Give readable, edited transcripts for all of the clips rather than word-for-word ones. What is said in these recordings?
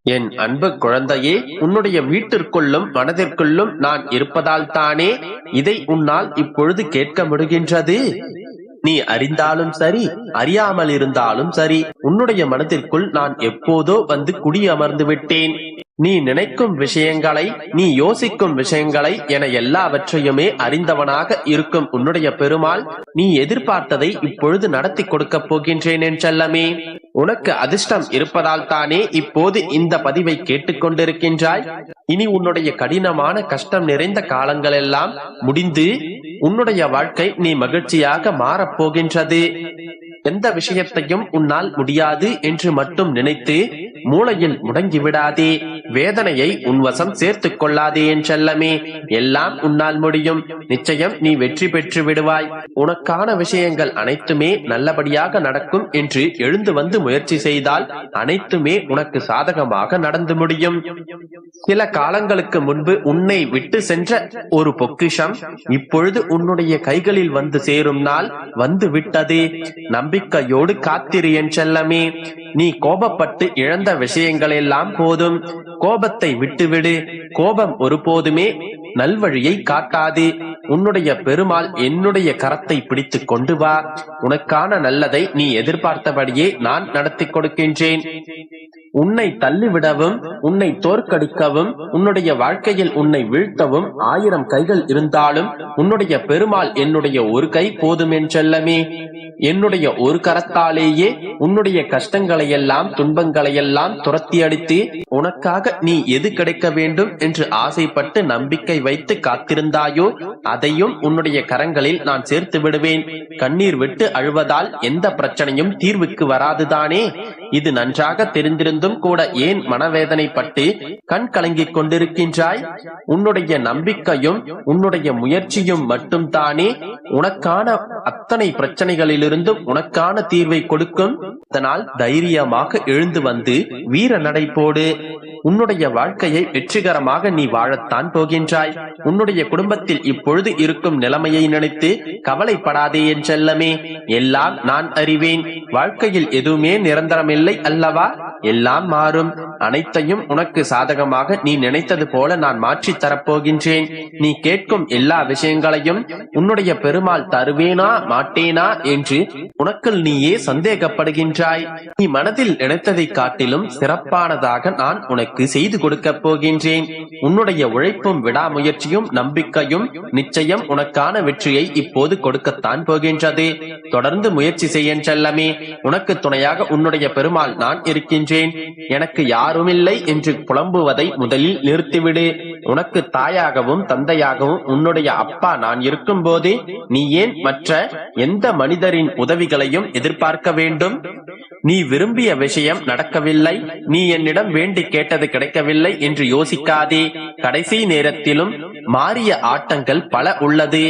என் அன்பு குழந்தையே, உன்னுடைய வீட்டிற்குள்ளும் மனதிற்குள்ளும் நான் இருப்பதால் தானே இதை உன்னால் இப்பொழுது கேட்க முடிகின்றது. நீ அறிந்தாலும் சரி, அறியாமல் இருந்தாலும் சரி, உன்னுடைய மனதிற்குள் நான் எப்போதோ வந்து குடியமர்ந்து விட்டேன். நீ நினைக்கும் விஷயங்களை, நீ யோசிக்கும் விஷயங்களை என எல்லாவற்றையுமே அறிந்தவனாக இருக்கும் உன்னுடைய பெருமாள் நீ எதிர்பார்த்ததை இப்பொழுது நடத்தி கொடுக்கப் போகின்றேன் என் செல்லமே. உனக்கு அதிர்ஷ்டம் இருப்பதால் தானே இப்போது இந்த பதிவை கேட்டுக்கொண்டிருக்கின்றாய். இனி உன்னுடைய கடினமான கஷ்டம் நிறைந்த காலங்கள் எல்லாம் முடிந்து உன்னுடைய வாழ்க்கை நீ மகிழ்ச்சியாக மாறப்போகின்றது. எந்த விஷயத்தையும் உன்னால் முடியாது என்று மட்டும் நினைத்து மூளையில் முடங்கிவிடாதே. வேதனையை உன்வசம் சேர்த்துக் கொள்ளாதே என் செல்லமே. எல்லாம் உன்னால் முடியும். நிச்சயம் நீ வெற்றி பெற்று விடுவாய். உனக்கான விஷயங்கள் அனைத்துமே நல்லபடியாக நடக்கும் என்று எழுந்து வந்து முயற்சி செய்தால் அனைத்துமே உனக்கு சாதகமாக நடந்து முடியும். சில காலங்களுக்கு முன்பு உன்னை விட்டு சென்ற ஒரு பொக்கிஷம் இப்பொழுது உன்னுடைய கைகளில் வந்து சேரும் நாள் வந்து விட்டது. நம்பிக்கையோடு காத்திரு என் செல்லமே. நீ கோபப்பட்டு இழந்த விஷயங்கள் எல்லாம் போதும். கோபத்தை விட்டுவிடு. கோபம் ஒருபோதுமே நல்வழியை காட்டாது. உன்னுடைய பெருமாள் என்னுடைய கரத்தை பிடித்துக் கொண்டு வா. உனக்கான நல்லதை நீ எதிர்பார்த்தபடியே நான் நடத்தி கொடுக்கின்றேன். உன்னை தள்ளிவிடவும், உன்னை தோற்கடிக்கவும், உன்னுடைய வாழ்க்கையில் உன்னை வீழ்த்தவும் 1000 கைகள் இருந்தாலும் உன்னுடைய பெருமாள் என்னுடைய ஒரு கை போதும் என் செல்லமே. என்னுடைய ஒரு கரத்தாலேயே உன்னுடைய கஷ்டங்களை எல்லாம், துன்பங்களை எல்லாம் துரத்தி அடித்து உனக்காக நீ எது கிடைக்க வேண்டும் என்று ஆசைப்பட்டு நம்பிக்கை வைத்து காத்திருந்தாயோ அதையும் உன்னுடைய கரங்களில் நான் சேர்த்து விடுவேன். கண்ணீர் விட்டு அழுவதால் எந்த பிரச்சனையும் தீர்வுக்கு வராதுதானே? இது நன்றாக தெரிந்திருந்தும் கூட ஏன் மனவேதனைப்பட்டு கண் கலங்கிக் கொண்டிருக்கின்றாய்? உன்னுடைய நம்பிக்கையும் உன்னுடைய முயற்சியும் மட்டும் தானே உனக்கான அத்தனை பிரச்சனைகளிலிருந்தும் உனக்கான தீர்வை கொடுக்கும். அதனால் தைரியமாக எழுந்து வந்து வீர நடை போடு. உன்னுடைய வாழ்க்கையை வெற்றிகரமாக நீ வாழத்தான் போகின்றாய். உன்னுடைய குடும்பத்தில் இப்பொழுது இருக்கும் நிலைமையை நினைத்து கவலைப்படாதே என் செல்லமே. எல்லாம் நான் அறிவேன். வாழ்க்கையில் எதுவுமே நிரந்தரமில்லை அல்லவா? எல்லாம் மாறும். அனைத்தையும் உனக்கு சாதகமாக நீ நினைத்தது போல நான் மாற்றித் தரப்போகின்றேன். நீ கேட்கும் எல்லா விஷயங்களையும் உன்னுடைய பெருமாள் தருவேனா மாட்டேனா என்று உனக்குள் நீயே சந்தேகப்படுகின்றாய். நீ மனதில் நினைத்ததை காட்டிலும் சிறப்பானதாக நான் உனக்கு செய்து கொடுக்க போகின்றேன். உன்னுடைய உழைப்பும் விடாமுயற்சியும் நம்பிக்கையும் நிச்சயம் உனக்கான வெற்றியை இப்போது கொடுக்கத்தான் போகின்றது. தொடர்ந்து முயற்சி செய்ய செல்லமே. உனக்கு துணையாக உன்னுடைய பெருமாள் நான் இருக்கின்றேன். எனக்கு யாருமில்லை என்று புலம்புவதை முதலில் நிறுத்திவிடு. உனக்கு தாயாகவும் தந்தையாகவும் உன்னுடைய அப்பா நான் இருக்கும் போது நீ ஏன் மற்ற எந்த மனிதரின் உதவிகளையும் எதிர்பார்க்க வேண்டும்? நீ விரும்பிய விஷயம் நடக்கவில்லை, நீ என்னிடம் வேண்டி கேட்டது கிடைக்கவில்லை என்று யோசிக்காதே. கடைசி நேரத்திலும் மாறிய ஆட்டங்கள் பல உள்ளது.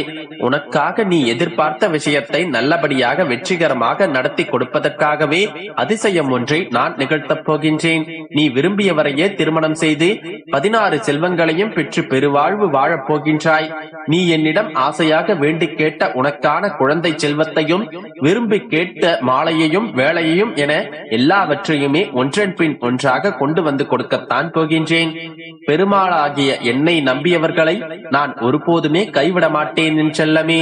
உனக்காக நீ எதிர்பார்த்த விஷயத்தை நல்லபடியாக வெற்றிகரமாக நடத்தி கொடுப்பதற்காகவே அதிசயம் ஒன்றை நான் நிகழ்த்தப் போகின்றேன். நீ விரும்பியவரையே திருமணம் செய்து 16 செல்வங்களையும் பெற்று பெருவாழ்வு வாழப் போகின்றாய். நீ என்னிடம் ஆசையாக வேண்டி கேட்ட உனக்கான குழந்தை செல்வத்தையும் விரும்பி கேட்ட மாலையையும் வேலையையும் என எல்லாவற்றையுமே ஒன்றன் பின் ஒன்றாக கொண்டு வந்து கொடுக்கத்தான் போகின்றேன். பெருமாளாகிய என்னை நம்பியவர்களை நான் ஒருபோதுமே கைவிட மாட்டேன் என் செல்லமே.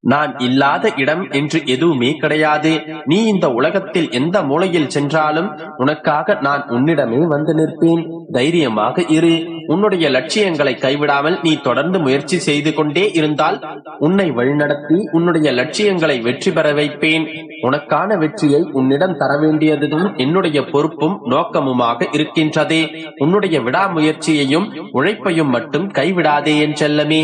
நான் இல்லாத இடம் என்று எதுவுமே கிடையாது. நீ இந்த உலகத்தில் எந்த மூலையில் சென்றாலும் உனக்காக நான் உன்னிடமே வந்து நிற்பேன். தைரியமாக இரு. உன்னுடைய லட்சியங்களை கைவிடாமல் நீ தொடர்ந்து முயற்சி செய்து கொண்டே இருந்தால் உன்னை வழிநடத்தி உன்னுடைய லட்சியங்களை வெற்றி பெற வைப்பேன். உனக்கான வெற்றியை உன்னிடம் தர வேண்டியதுதான் என்னுடைய பொறுப்பும் நோக்கமுமாக இருக்கின்றதே. உன்னுடைய விடாமுயற்சியையும் உழைப்பையும் மட்டும் கைவிடாதே என் செல்லமே.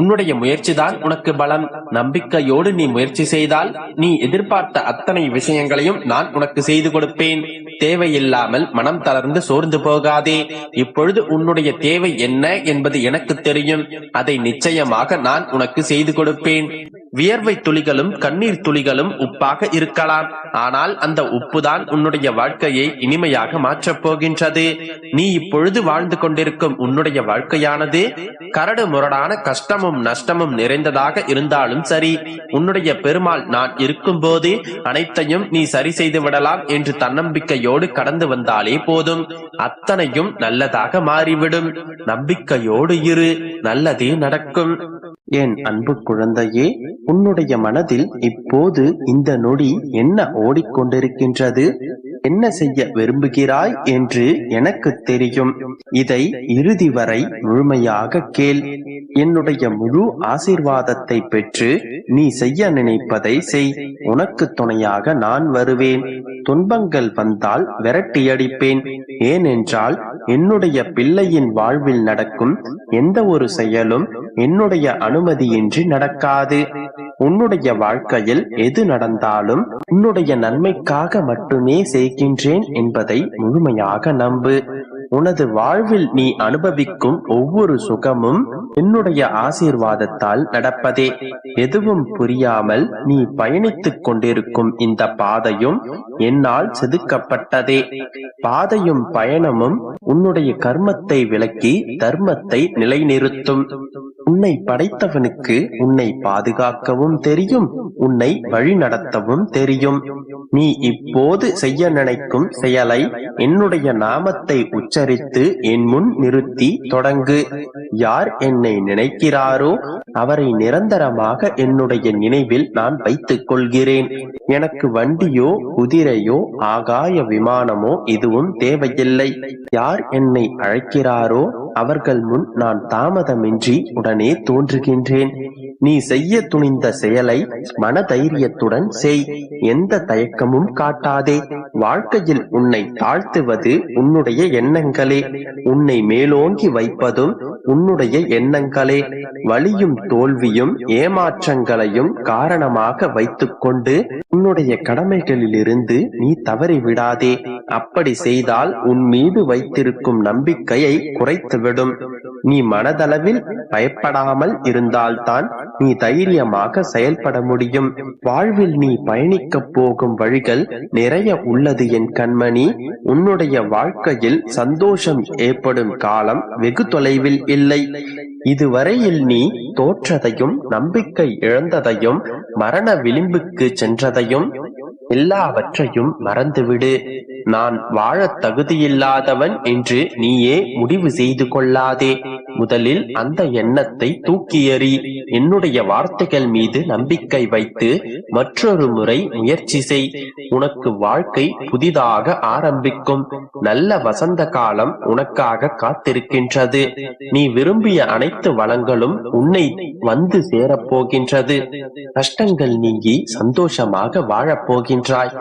உன்னுடைய முயற்சிதான் உனக்கு பலம். நம்பிக்கையோடு நீ முயற்சி செய்தால் நீ எதிர்பார்த்த அத்தனை விஷயங்களையும் நான் உனக்கு செய்து கொடுப்பேன். தேவையில்லாமல் மனம் தளர்ந்து சோர்ந்து போகாதே. இப்பொழுது உன்னுடைய தேவை என்ன என்பது எனக்கு தெரியும். அதை நிச்சயமாக நான் உனக்கு செய்து கொடுப்பேன். வியர்வை துளிகளும் கண்ணீர் துளிகளும் உப்பாக இருக்கலாம். ஆனால் அந்த உப்புதான் உன்னுடைய வாழ்க்கையை இனிமையாக மாற்றப் போகின்றது. நீ இப்பொழுது வாழ்ந்து கொண்டிருக்கும் உன்னுடைய வாழ்க்கையானது கரடு முரடான கஷ்டமும் நஷ்டமும் நிறைந்ததாக இருந்தாலும் சரி, உன்னுடைய பெருமாள் நான் இருக்கும் போது அனைத்தையும் நீ சரி செய்து விடலாம் என்று தன்னம்பிக்கையோடு கடந்து வந்தாலே போதும். அத்தனையும் நல்லதாக மாறிவிடும். நம்பிக்கையோடு இரு, நல்லதே நடக்கும். என் அன்பு குழந்தையே, உன்னுடைய மனதில் இப்போது இந்த நொடி என்ன ஓடிக்கொண்டிருக்கின்றது, என்ன செய்ய விரும்புகிறாய் என்று எனக்கு தெரியும். இதை இறுதி வரை முழுமையாக கேள். என்னுடைய முழு ஆசீர்வாதத்தை பெற்று நீ செய்ய நினைப்பதை செய். உனக்கு துணையாக நான் வருவேன். துன்பங்கள் வந்தால் விரட்டியடிப்பேன். ஏனென்றால் என்னுடைய பிள்ளையின் வாழ்வில் நடக்கும் எந்த ஒரு செயலும் என்னுடைய அனுமதியின்றி நடக்காது. உன்னுடைய வாழ்க்கையில் எது நடந்தாலும் உன்னுடைய நன்மைக்காக மட்டுமே செய்கின்றேன் என்பதை முழுமையாக நம்பு. உனது வாழ்வில் நீ அனுபவிக்கும் ஒவ்வொரு சுகமும் என்னுடைய ஆசீர்வாதத்தால் நடப்பதே. எதுவும் புரியாமல் நீ பயணித்துக் கொண்டிருக்கும் இந்த பாதையும் என்னால் செதுக்கப்பட்டதே. பாதையும் பயணமும் உன்னுடைய கர்மத்தை விலக்கி தர்மத்தை நிலைநிறுத்தும். உன்னை படைத்தவனுக்கு உன்னை பாதுகாக்கவும் தெரியும், உன்னை வழி நடத்தவும் தெரியும். நீ இப்போது செய்ய நினைக்கும் செயலை என்னுடைய நாமத்தை உச்சரித்து என் முன் நிறுத்தி தொடங்கு. யார் என்னை நினைக்கிறாரோ அவரை நிரந்தரமாக என்னுடைய நினைவில் நான் வைத்துக் கொள்கிறேன். எனக்கு வண்டியோ குதிரையோ ஆகாய விமானமோ எதுவும் தேவையில்லை. யார் என்னை அழைக்கிறாரோ அவர்கள் முன் நான் தாமதமின்றி உடனே தோன்றுகின்றேன். நீ செய்ய துணிந்த செயலை மனதைரியத்துடன் செய். எந்த தயக்கமும் காட்டாதே. வாழ்க்கையில் உன்னை தாழ்த்துவது உன்னுடைய எண்ணங்களே. உன்னை மேலோங்கி வைப்பதும் உன்னுடைய எண்ணங்களே. வலியும் தோல்வியும் ஏமாற்றங்களையும் காரணமாக வைத்துக் கொண்டு உன்னுடைய கடமைகளிலிருந்து நீ தவறிவிடாதே. அப்படி செய்தால் உன் மீது வைத்திருக்கும் நம்பிக்கையை குறைத்துவிடும். நீ மனதளவில் பயப்படாமல் இருந்தால்தான் நீ தைரியமாக செயல்பட முடியும். வாழ்வில் நீ பயணிக்கப் போகும் வழிகள் நிறைய உள்ளது என் கண்மணி. உன்னுடைய வாழ்க்கையில் சந்தோஷம் ஏற்படும் காலம் வெகு தொலைவில் இல்லை. இதுவரையில் நீ தோற்றதையும் நம்பிக்கை இழந்ததையும் மரண விளிம்புக்கு சென்றதையும் எல்லாவற்றையும் மறந்துவிடு. நான் வாழ தகுதியில்லாதவன் என்று நீயே முடிவு செய்து கொள்ளாதே. முதலில் அந்த எண்ணத்தை தூக்கி எறி. என்னுடைய வார்த்தைகள் மீது நம்பிக்கை வைத்து மற்றொரு முறை முயற்சி செய். உனக்கு வாழ்க்கை புதிதாக ஆரம்பிக்கும். நல்ல வசந்த காலம் உனக்காக காத்திருக்கின்றது. நீ விரும்பிய அனைத்து வளங்களும் உன்னை வந்து சேரப்போகின்றது. கஷ்டங்கள் நீங்கி சந்தோஷமாக வாழப்போகின்றாய்.